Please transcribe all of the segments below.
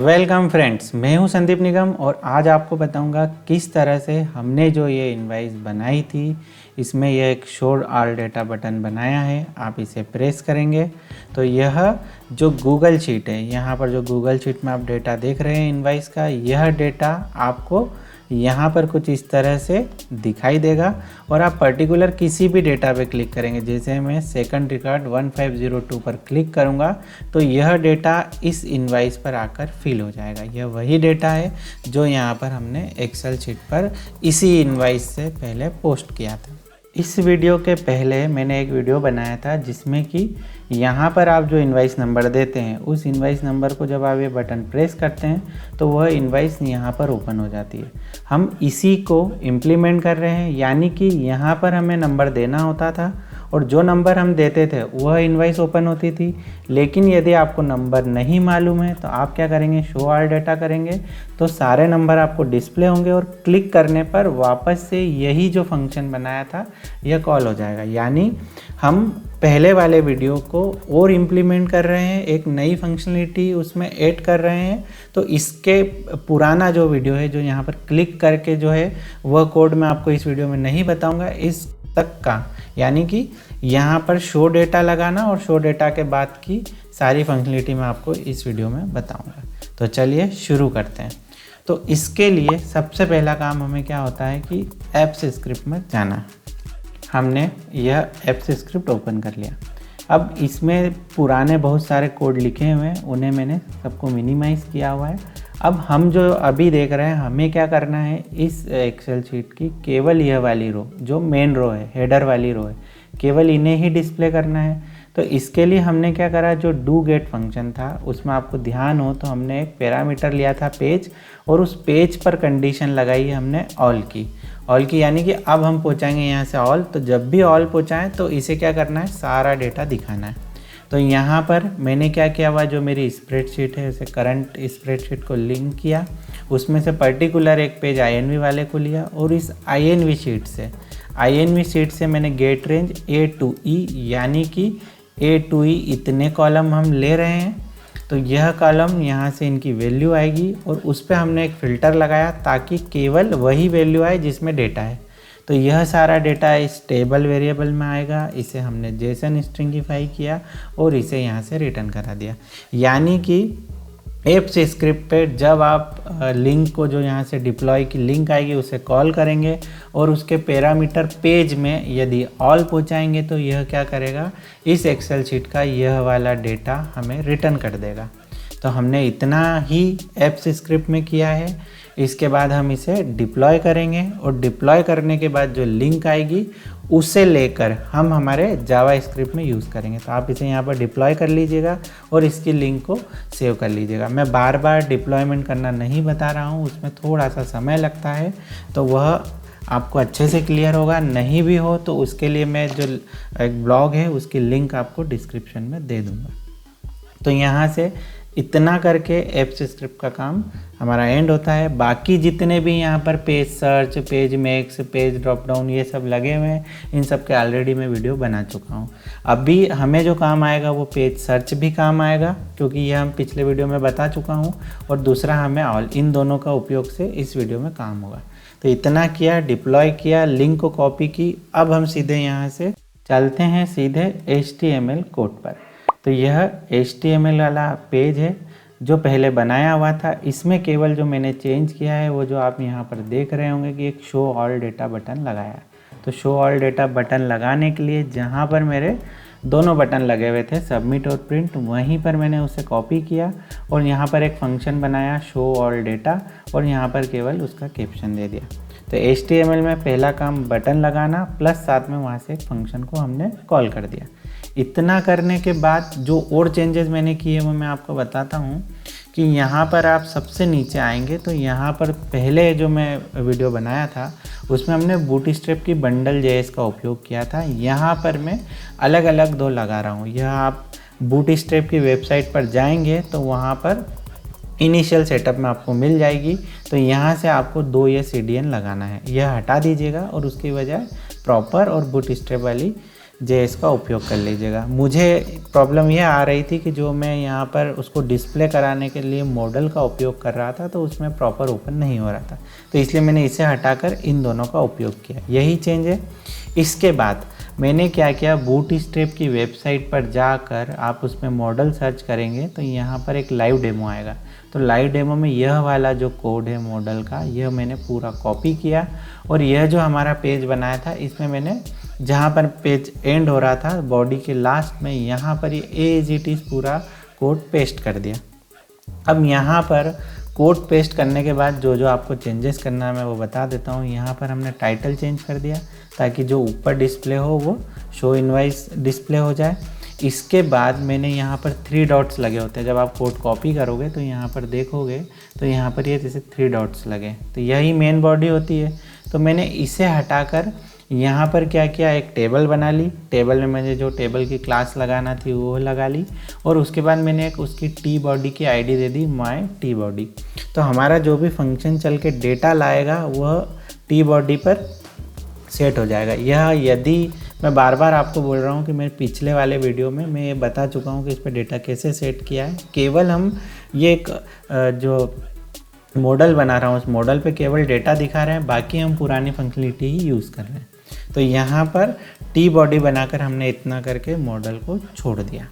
Welcome friends, मैं हूं संदीप निगम और आज आपको बताऊंगा किस तरह से हमने जो ये इनवाइस बनाई थी। इसमें यह एक शो ऑल डेटा बटन बनाया है। आप इसे प्रेस करेंगे तो यह जो गूगल शीट है, यहाँ पर जो गूगल शीट में आप डेटा देख रहे हैं इनवाइस का, यह डेटा आपको यहाँ पर कुछ इस तरह से दिखाई देगा। और आप पर्टिकुलर किसी भी डेटा पे क्लिक करेंगे, जैसे मैं सेकंड रिकॉर्ड 1502 पर क्लिक करूँगा तो यह डेटा इस इनवाइस पर आकर फिल हो जाएगा। यह वही डेटा है जो यहाँ पर हमने एक्सेल शीट पर इसी इनवाइस से पहले पोस्ट किया था। इस वीडियो के पहले मैंने एक वीडियो बनाया था जिसमें कि यहाँ पर आप जो इनवाइस नंबर देते हैं, उस इनवाइस नंबर को जब आप ये बटन प्रेस करते हैं तो वह इनवाइस यहाँ पर ओपन हो जाती है। हम इसी को इम्प्लीमेंट कर रहे हैं, यानी कि यहाँ पर हमें नंबर देना होता था और जो नंबर हम देते थे वह इनवाइस ओपन होती थी। लेकिन यदि आपको नंबर नहीं मालूम है तो आप क्या करेंगे, शो ऑल डेटा करेंगे तो सारे नंबर आपको डिस्प्ले होंगे और क्लिक करने पर वापस से यही जो फंक्शन बनाया था यह कॉल हो जाएगा। यानी हम पहले वाले वीडियो को और इम्प्लीमेंट कर रहे हैं, एक नई फंक्शनलिटी उसमें ऐड कर रहे हैं। तो इसके पुराना जो वीडियो है, जो यहाँ पर क्लिक करके जो है वह कोड मैं आपको इस वीडियो में नहीं बताऊँगा, इस तक का, यानी कि यहाँ पर शो डेटा लगाना और शो डेटा के बाद की सारी फंक्शनलिटी मैं आपको इस वीडियो में बताऊंगा। तो चलिए शुरू करते हैं। तो इसके लिए सबसे पहला काम हमें क्या होता है कि एप्स स्क्रिप्ट में जाना। हमने यह एप्स स्क्रिप्ट ओपन कर लिया। अब इसमें पुराने बहुत सारे कोड लिखे हुए हैं, उन्हें मैंने सबको मिनिमाइज़ किया हुआ है। अब हम जो अभी देख रहे हैं, हमें क्या करना है, इस एक्सेल शीट की केवल यह वाली रो जो मेन रो है, हेडर वाली रो है, केवल इन्हें ही डिस्प्ले करना है। तो इसके लिए हमने क्या करा, जो डू गेट फंक्शन था उसमें आपको ध्यान हो तो हमने एक पैरामीटर लिया था पेज, और उस पेज पर कंडीशन लगाई है हमने ऑल की। यानी कि अब हम पहुँचाएंगे यहाँ से ऑल, तो जब भी ऑल पहुँचाएँ तो इसे क्या करना है, सारा डेटा दिखाना है। तो यहाँ पर मैंने क्या किया हुआ, जो मेरी स्प्रेडशीट है उसे करंट स्प्रेडशीट को लिंक किया, उसमें से पर्टिकुलर एक पेज INV वाले को लिया और इस INV शीट से मैंने get range A to E, यानी कि A to E इतने कॉलम हम ले रहे हैं। तो यह कॉलम यहाँ से इनकी वैल्यू आएगी और उस पर हमने एक फ़िल्टर लगाया ताकि केवल वही वैल्यू आए जिसमें डेटा है। तो यह सारा डेटा इस टेबल वेरिएबल में आएगा। इसे हमने जेसन स्ट्रिंगिफाई किया और इसे यहाँ से रिटर्न करा दिया। यानी कि एप्स स्क्रिप्ट पे जब आप लिंक को, जो यहाँ से डिप्लॉय की लिंक आएगी, उसे कॉल करेंगे और उसके पैरामीटर पेज में यदि ऑल पहुँचाएंगे तो यह क्या करेगा, इस एक्सेल शीट का यह वाला डेटा हमें रिटर्न कर देगा। तो हमने इतना ही एप्स स्क्रिप्ट में किया है। इसके बाद हम इसे डिप्लॉय करेंगे और डिप्लॉय करने के बाद जो लिंक आएगी उसे लेकर हम हमारे जावा स्क्रिप्ट में यूज़ करेंगे। तो आप इसे यहाँ पर डिप्लॉय कर लीजिएगा और इसकी लिंक को सेव कर लीजिएगा। मैं बार बार डिप्लॉयमेंट करना नहीं बता रहा हूँ, उसमें थोड़ा सा समय लगता है, तो वह आपको अच्छे से क्लियर होगा। नहीं भी हो तो उसके लिए मैं जो एक ब्लॉग है उसकी लिंक आपको डिस्क्रिप्शन में दे दूँगा। तो यहाँ से इतना करके एप्स स्क्रिप्ट का काम हमारा एंड होता है। बाकी जितने भी यहाँ पर page search, page max, page drop down, ये सब लगे हुए हैं, इन सब के ऑलरेडी मैं वीडियो बना चुका हूँ। अभी हमें जो काम आएगा वो पेज सर्च भी काम आएगा, क्योंकि ये हम पिछले वीडियो में बता चुका हूँ, और दूसरा हमें ऑल, इन दोनों का उपयोग से इस वीडियो में काम होगा। तो इतना किया, डिप्लॉय किया, लिंक को कॉपी की। अब हम सीधे यहाँ से चलते हैं सीधे HTML कोड पर। तो यह HTML वाला पेज है जो पहले बनाया हुआ था। इसमें केवल जो मैंने चेंज किया है वो जो आप यहाँ पर देख रहे होंगे कि एक शो ऑल डेटा बटन लगाया है। तो शो ऑल डेटा बटन लगाने के लिए जहाँ पर मेरे दोनों बटन लगे हुए थे, सबमिट और प्रिंट, वहीं पर मैंने उसे कॉपी किया और यहाँ पर एक फंक्शन बनाया शो ऑल डेटा, और यहाँ पर केवल उसका कैप्शन दे दिया। तो HTML में पहला काम बटन लगाना, प्लस साथ में वहाँ से एक फंक्शन को हमने कॉल कर दिया। इतना करने के बाद जो और चेंजेस मैंने किए वो मैं आपको बताता हूँ कि यहाँ पर आप सबसे नीचे आएंगे तो यहाँ पर पहले जो मैं वीडियो बनाया था उसमें हमने बूटस्ट्रैप की बंडल JS का उपयोग किया था। यहाँ पर मैं अलग अलग दो लगा रहा हूँ। यह आप बूटस्ट्रैप की वेबसाइट पर जाएंगे तो वहाँ पर इनिशियल सेटअप में आपको मिल जाएगी। तो यहाँ से आपको 2 ये CDN लगाना है, यह हटा दीजिएगा और उसकी बजाय प्रॉपर और बूटस्ट्रैप वाली JS का उपयोग कर लीजिएगा। मुझे प्रॉब्लम यह आ रही थी कि जो मैं यहाँ पर उसको डिस्प्ले कराने के लिए मॉडल का उपयोग कर रहा था तो उसमें प्रॉपर ओपन नहीं हो रहा था, तो इसलिए मैंने इसे हटाकर इन दोनों का उपयोग किया, यही चेंज है। इसके बाद मैंने क्या किया, बूटस्ट्रैप की वेबसाइट पर जाकर आप उसमें मॉडल सर्च करेंगे तो यहाँ पर एक लाइव डेमो आएगा। तो लाइव डेमो में यह वाला जो कोड है मॉडल का, यह मैंने पूरा कॉपी किया और यह जो हमारा पेज बनाया था इसमें मैंने जहाँ पर पेज एंड हो रहा था बॉडी के लास्ट में, यहाँ पर ये एज इट इज़ पूरा कोड पेस्ट कर दिया। अब यहाँ पर कोड पेस्ट करने के बाद जो जो आपको चेंजेस करना है मैं वो बता देता हूँ। यहाँ पर हमने टाइटल चेंज कर दिया ताकि जो ऊपर डिस्प्ले हो वो शो इनवाइस डिस्प्ले हो जाए। इसके बाद मैंने यहाँ पर 3 डॉट्स लगे होते हैं, जब आप कोड कॉपी करोगे तो यहाँ पर देखोगे तो यहाँ पर ये जैसे 3 डॉट्स लगे, तो यही मेन बॉडी होती है। तो मैंने इसे हटाकर यहाँ पर क्या किया, एक टेबल बना ली। टेबल में मैंने जो टेबल की क्लास लगाना थी वो लगा ली और उसके बाद मैंने एक उसकी टी बॉडी की ID they the, my T body. तो हमारा जो भी फंक्शन चल के डेटा लाएगा वह टी बॉडी पर सेट हो जाएगा। यह यदि मैं बार बार आपको बोल रहा हूँ कि मेरे पिछले वाले वीडियो में मैं ये बता चुका हूँ कि इस पर डेटा कैसे सेट किया है। केवल हम ये एक जो मॉडल बना रहा हूँ उस मॉडल पे केवल डेटा दिखा रहे हैं, बाकी हम पुरानी फंक्शनलिटी ही यूज़ कर रहे हैं। तो यहाँ पर टी बॉडी बनाकर हमने इतना करके मॉडल को छोड़ दिया।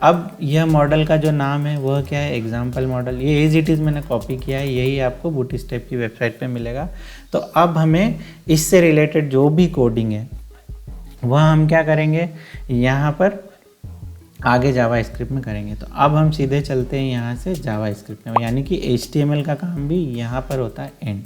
अब यह मॉडल का जो नाम है वह क्या है, एग्जाम्पल मॉडल। ये एज इट इज़ मैंने कॉपी किया है, यही आपको बूटस्ट्रैप की वेबसाइट पे मिलेगा। तो अब हमें इससे रिलेटेड जो भी कोडिंग है वह हम क्या करेंगे, यहाँ पर आगे जावा स्क्रिप्ट में करेंगे। तो अब हम सीधे चलते हैं यहाँ से जावा स्क्रिप्ट में, यानी कि HTML का काम भी यहाँ पर होता है एंड।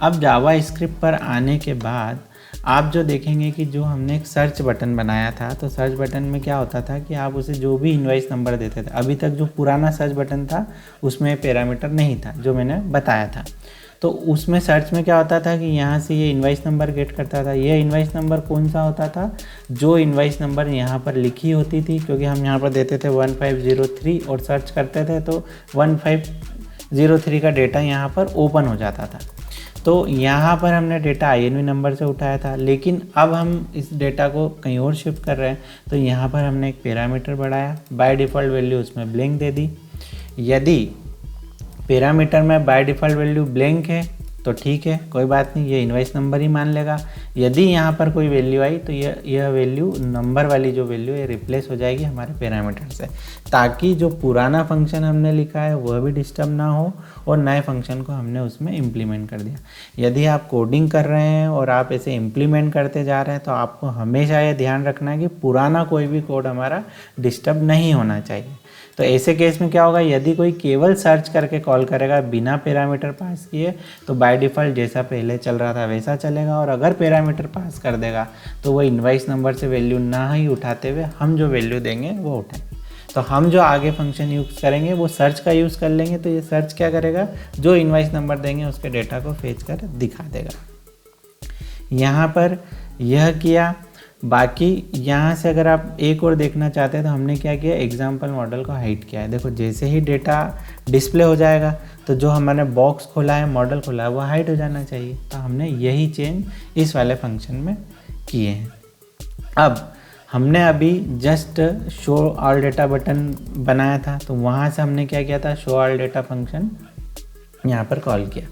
अब जावा स्क्रिप्ट पर आने के बाद आप जो देखेंगे कि जो हमने एक सर्च बटन बनाया था, तो सर्च बटन में क्या होता था कि आप उसे जो भी इनवाइस नंबर देते थे। अभी तक जो पुराना सर्च बटन था उसमें पैरामीटर नहीं था जो मैंने बताया था। तो उसमें सर्च में क्या होता था कि यहाँ से ये इनवाइस नंबर गेट करता था। ये इनवाइस नंबर कौन सा होता था, जो इनवाइस नंबर यहाँ पर लिखी होती थी, क्योंकि हम यहाँ पर देते थे 1503 और सर्च करते थे तो 1503 का डेटा यहाँ पर ओपन हो जाता था। तो यहाँ पर हमने डेटा INV नंबर से उठाया था, लेकिन अब हम इस डेटा को कहीं और शिफ्ट कर रहे हैं। तो यहाँ पर हमने एक पैरामीटर बढ़ाया, बाय डिफ़ॉल्ट वैल्यू उसमें ब्लैंक दे दी। यदि पैरामीटर में बाय डिफ़ॉल्ट वैल्यू ब्लैंक है तो ठीक है, कोई बात नहीं, ये इनवाइस नंबर ही मान लेगा। यदि यहाँ पर कोई वैल्यू आई तो यह वैल्यू नंबर वाली जो वैल्यू है रिप्लेस हो जाएगी हमारे पैरामीटर से, ताकि जो पुराना फंक्शन हमने लिखा है वह भी डिस्टर्ब ना हो और नए फंक्शन को हमने उसमें इम्प्लीमेंट कर दिया। यदि आप कोडिंग कर रहे हैं और आप ऐसे इम्प्लीमेंट करते जा रहे हैं तो आपको हमेशा ये ध्यान रखना है कि पुराना कोई भी कोड हमारा डिस्टर्ब नहीं होना चाहिए। तो ऐसे केस में क्या होगा, यदि कोई केवल सर्च करके कॉल करेगा बिना पैरामीटर पास किए तो बाय डिफ़ॉल्ट जैसा पहले चल रहा था वैसा चलेगा, और अगर पैरामीटर पास कर देगा तो वो इनवाइस नंबर से वैल्यू ना ही उठाते हुए हम जो वैल्यू देंगे वो उठाएंगे। तो हम जो आगे फंक्शन यूज़ करेंगे वो सर्च का यूज़ कर लेंगे। तो ये सर्च क्या करेगा, जो इनवाइस नंबर देंगे उसके डेटा को फेच कर दिखा देगा। यहाँ पर यह किया। बाकी यहाँ से अगर आप एक और देखना चाहते हैं तो हमने क्या किया, एग्जाम्पल मॉडल को हाइड किया है। देखो जैसे ही डेटा डिस्प्ले हो जाएगा तो जो हमने बॉक्स खोला है, मॉडल खोला है, वो हाइड हो जाना चाहिए। तो हमने यही चेंज इस वाले फंक्शन में किए हैं। अब हमने अभी just show all data button बनाया था, तो वहाँ से हमने क्या किया था, शो ऑल डेटा फंक्शन यहाँ पर कॉल किया।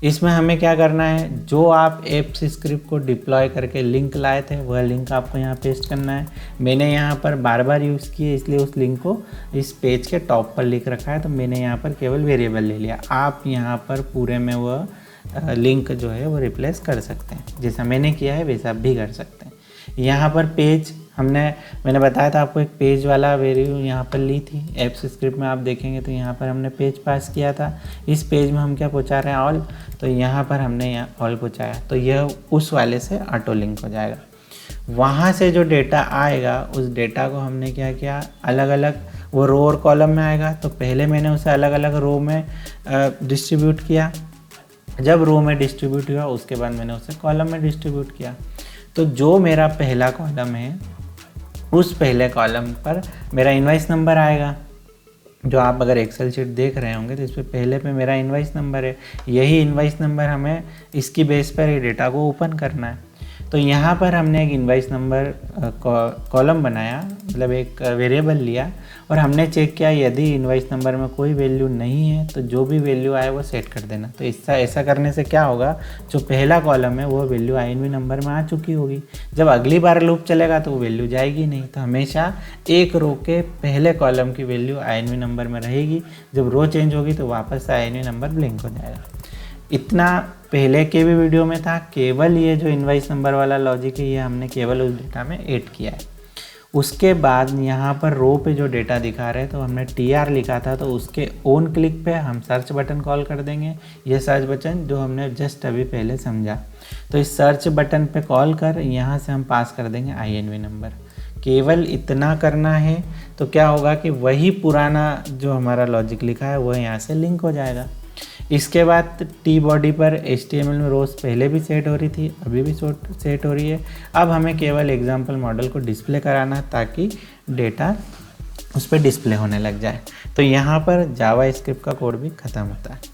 इसमें हमें क्या करना है, जो आप एप्स स्क्रिप्ट को डिप्लॉय करके लिंक लाए थे वह लिंक आपको यहाँ पेस्ट करना है। मैंने यहाँ पर बार बार यूज़ किए इसलिए उस लिंक को इस पेज के टॉप पर लिख रखा है, तो मैंने यहाँ पर केवल वेरिएबल ले लिया। आप यहाँ पर पूरे में वह लिंक जो है वो रिप्लेस कर सकते हैं, जैसा मैंने किया है वैसा आप भी कर सकते हैं। यहाँ पर पेज मैंने बताया था आपको, एक पेज वाला वैल्यू यहाँ पर ली थी। एप्स स्क्रिप्ट में आप देखेंगे तो यहाँ पर हमने पेज पास किया था। इस पेज में हम क्या पहुँचा रहे हैं, ऑल, तो यहाँ पर हमने यहाँ ऑल पहुँचाया, तो यह उस वाले से ऑटो लिंक हो जाएगा। वहाँ से जो डेटा आएगा उस डेटा को हमने क्या किया, अलग अलग वो रो और कॉलम में आएगा। तो पहले मैंने उसे अलग अलग रो में डिस्ट्रीब्यूट किया। जब रो में डिस्ट्रीब्यूट हुआ उसके बाद मैंने उसे कॉलम में डिस्ट्रीब्यूट किया। तो जो मेरा पहला कॉलम है उस पहले कॉलम पर मेरा इनवाइस नंबर आएगा। जो आप अगर एक्सेल शीट देख रहे होंगे तो इस पर पहले पे मेरा इनवाइस नंबर है। यही इनवाइस नंबर हमें इसकी बेस पर ही डेटा को ओपन करना है। तो यहाँ पर हमने एक इनवाइस नंबर कॉलम बनाया, मतलब एक वेरिएबल लिया और हमने चेक किया यदि इनवाइस नंबर में कोई वैल्यू नहीं है तो जो भी वैल्यू आए वो सेट कर देना। तो ऐसा करने से क्या होगा, जो पहला कॉलम है वो वैल्यू INV नंबर में आ चुकी होगी। जब अगली बार लूप चलेगा तो वो वैल्यू जाएगी नहीं, तो हमेशा एक रो के पहले कॉलम की वैल्यू INV नंबर में रहेगी। जब रो चेंज होगी तो वापस से INV नंबर ब्लिंक हो जाएगा। इतना पहले के भी वीडियो में था, केवल ये जो इनवाइस नंबर वाला लॉजिक है ये हमने केवल उस डेटा में ऐड किया है। उसके बाद यहाँ पर रो पे जो डेटा दिखा रहे हैं तो हमने TR लिखा था, तो उसके ऑन क्लिक पे हम सर्च बटन कॉल कर देंगे। ये सर्च बटन जो हमने जस्ट अभी पहले समझा, तो इस सर्च बटन पे कॉल कर यहाँ से हम पास कर देंगे INV नंबर। केवल इतना करना है तो क्या होगा कि वही पुराना जो हमारा लॉजिक लिखा है वह यहाँ से लिंक हो जाएगा। इसके बाद टी बॉडी पर HTML में रोज़ पहले भी सेट हो रही थी, अभी भी सेट हो रही है। अब हमें केवल एग्जाम्पल मॉडल को डिस्प्ले कराना ताकि डेटा उस पर डिस्प्ले होने लग जाए। तो यहाँ पर जावा स्क्रिप्ट का कोड भी ख़त्म होता है।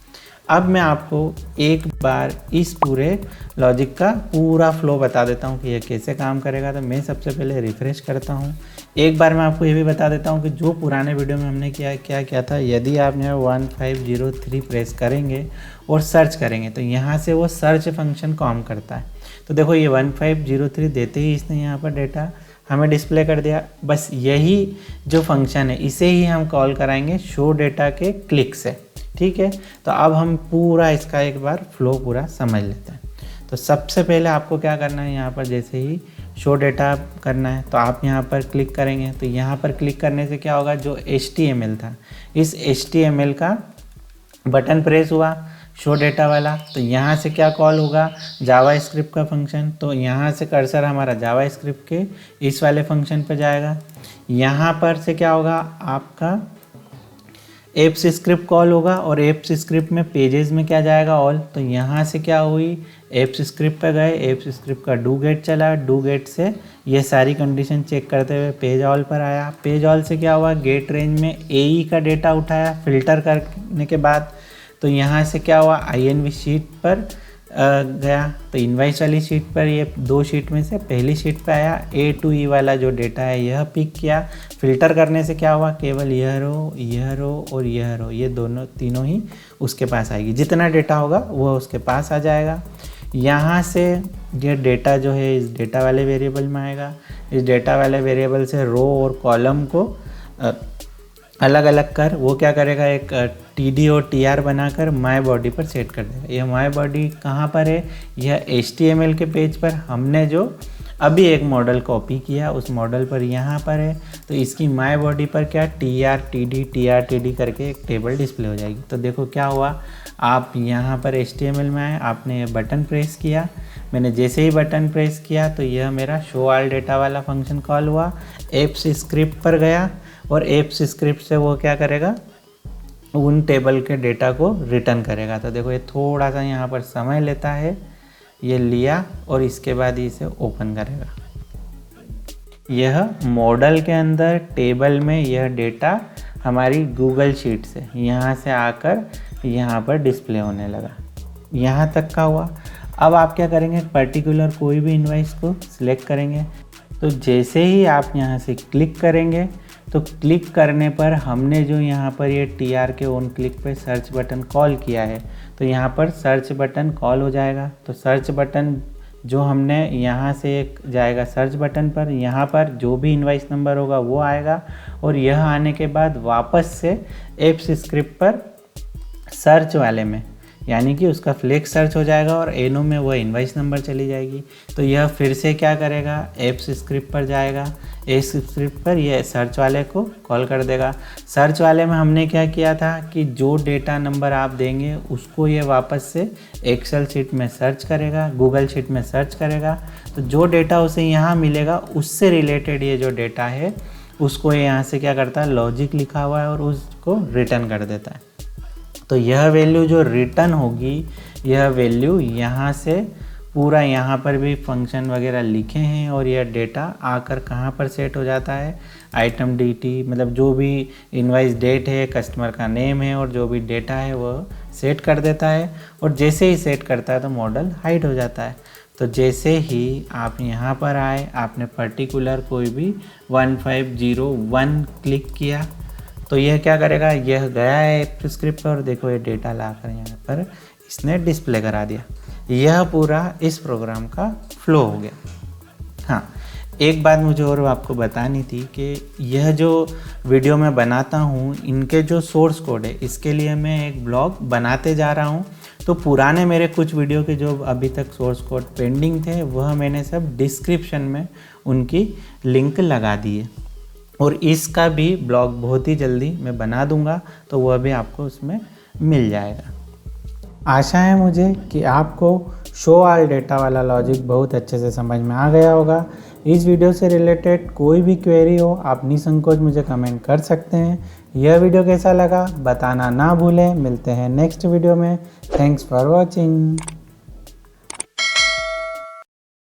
अब मैं आपको एक बार इस पूरे लॉजिक का पूरा फ्लो बता देता हूँ कि यह कैसे काम करेगा। तो मैं सबसे पहले रिफ़्रेश करता हूँ। एक बार मैं आपको ये भी बता देता हूँ कि जो पुराने वीडियो में हमने क्या किया था, यदि आप यहाँ 1503 प्रेस करेंगे और सर्च करेंगे तो यहाँ से वो सर्च फंक्शन काम करता है। तो देखो ये 1503 देते ही इसने यहाँ पर डेटा हमें डिस्प्ले कर दिया। बस यही जो फंक्शन है इसे ही हम कॉल कराएंगे शो डेटा के क्लिक से, ठीक है। तो अब हम पूरा इसका एक बार फ्लो पूरा समझ लेते हैं। तो सबसे पहले आपको क्या करना है, यहाँ पर जैसे ही शो डेटा करना है तो आप यहाँ पर क्लिक करेंगे। तो यहाँ पर क्लिक करने से क्या होगा, जो HTML था इस HTML का बटन प्रेस हुआ शो डेटा वाला, तो यहाँ से क्या कॉल होगा, जावा स्क्रिप्ट का फंक्शन। तो यहाँ से कर्सर हमारा जावा स्क्रिप्ट के इस वाले फंक्शन पर जाएगा। यहाँ पर से क्या होगा, आपका एप्स स्क्रिप्ट कॉल होगा और एप्स स्क्रिप्ट में पेजेस में क्या जाएगा, ऑल। तो यहाँ से क्या हुई, एप्स स्क्रिप्ट पे गए, एप्स स्क्रिप्ट का डू गेट चला, डू गेट से ये सारी कंडीशन चेक करते हुए पेज ऑल पर आया। पेज ऑल से क्या हुआ, गेट रेंज में AE का डेटा उठाया फिल्टर करने के बाद। तो यहाँ से क्या हुआ, INV शीट पर गया। तो इनवाइस वाली शीट पर ये 2 शीट में से पहली शीट पे आया। A to E वाला जो डेटा है यह पिक किया। फिल्टर करने से क्या हुआ, केवल यह रो और यह रो, ये तीनों ही उसके पास आएगी। जितना डेटा होगा वो उसके पास आ जाएगा। यहाँ से ये डेटा जो है इस डेटा वाले वेरिएबल में आएगा। इस डेटा वाले वेरिएबल से रो और कॉलम को अलग अलग कर वो क्या करेगा, एक TD और TR बनाकर माई बॉडी पर सेट कर देगा। यह माई बॉडी कहाँ पर है, यह HTML के पेज पर हमने जो अभी एक मॉडल कॉपी किया उस मॉडल पर यहाँ पर है। तो इसकी माई बॉडी पर क्या TR TD TR TD करके एक टेबल डिस्प्ले हो जाएगी। तो देखो क्या हुआ, आप यहाँ पर HTML में आए, आपने ये बटन प्रेस किया। मैंने जैसे ही बटन प्रेस किया तो यह मेरा शो ऑल डेटा वाला फंक्शन कॉल हुआ। एप्स स्क्रिप्ट पर गया और एप्स स्क्रिप्ट से वो क्या करेगा, उन टेबल के डेटा को रिटर्न करेगा। तो देखो ये थोड़ा सा यहाँ पर समय लेता है, ये लिया और इसके बाद इसे ओपन करेगा। यह मॉडल के अंदर टेबल में यह डेटा हमारी गूगल शीट से यहाँ से आकर यहाँ पर डिस्प्ले होने लगा। यहाँ तक का हुआ। अब आप क्या करेंगे, पर्टिकुलर कोई भी इनवाइस को सिलेक्ट करेंगे। तो जैसे ही आप यहाँ से क्लिक करेंगे तो क्लिक करने पर हमने जो यहाँ पर ये TR के ऑन क्लिक पे सर्च बटन कॉल किया है तो यहाँ पर सर्च बटन कॉल हो जाएगा। तो सर्च बटन जो हमने यहाँ से एक जाएगा सर्च बटन पर, यहाँ पर जो भी इनवाइस नंबर होगा वो आएगा और यह आने के बाद वापस से एप्स स्क्रिप्ट पर सर्च वाले में, यानी कि उसका फ्लेक्स सर्च हो जाएगा और एनो में वह इनवाइस नंबर चली जाएगी। तो यह फिर से क्या करेगा, एप्स स्क्रिप्ट पर जाएगा, एप्स स्क्रिप्ट पर यह सर्च वाले को कॉल कर देगा। सर्च वाले में हमने क्या किया था कि जो डेटा नंबर आप देंगे उसको ये वापस से एक्सेल शीट में सर्च करेगा, गूगल शीट में सर्च करेगा। तो जो डेटा उसे यहाँ मिलेगा उससे रिलेटेड ये जो डेटा है उसको ये यहाँ से क्या करता है, लॉजिक लिखा हुआ है और उसको रिटर्न कर देता है। तो यह वैल्यू जो रिटर्न होगी, यह वैल्यू यहाँ से पूरा यहाँ पर भी फंक्शन वगैरह लिखे हैं और यह डेटा आकर कहाँ पर सेट हो जाता है, आइटम DT, मतलब जो भी इनवाइस डेट है, कस्टमर का नेम है और जो भी डेटा है वह सेट कर देता है। और जैसे ही सेट करता है तो मॉडल हाइड हो जाता है। तो जैसे ही आप यहाँ पर आए, आपने पर्टिकुलर कोई भी 1501 क्लिक किया तो यह क्या करेगा, यह गया है एक्टिव स्क्रिप्ट और देखो ये डेटा ला कर यहाँ पर इसने डिस्प्ले करा दिया। यह पूरा इस प्रोग्राम का फ्लो हो गया। हाँ, एक बात मुझे और आपको बतानी थी कि यह जो वीडियो मैं बनाता हूँ, इनके जो सोर्स कोड है, इसके लिए मैं एक ब्लॉग बनाते जा रहा हूँ। तो पुराने मेरे कुछ वीडियो के जो अभी तक सोर्स कोड पेंडिंग थे, वह मैंने सब डिस्क्रिप्शन में उनकी लिंक लगा दिए और इसका भी ब्लॉग बहुत ही जल्दी मैं बना दूंगा, तो वह भी आपको उसमें मिल जाएगा। आशा है मुझे कि आपको शो ऑल डेटा वाला लॉजिक बहुत अच्छे से समझ में आ गया होगा। इस वीडियो से रिलेटेड कोई भी क्वेरी हो, आप निसंकोच मुझे कमेंट कर सकते हैं। यह वीडियो कैसा लगा बताना ना भूलें। मिलते हैं नेक्स्ट वीडियो में। Thanks for watching.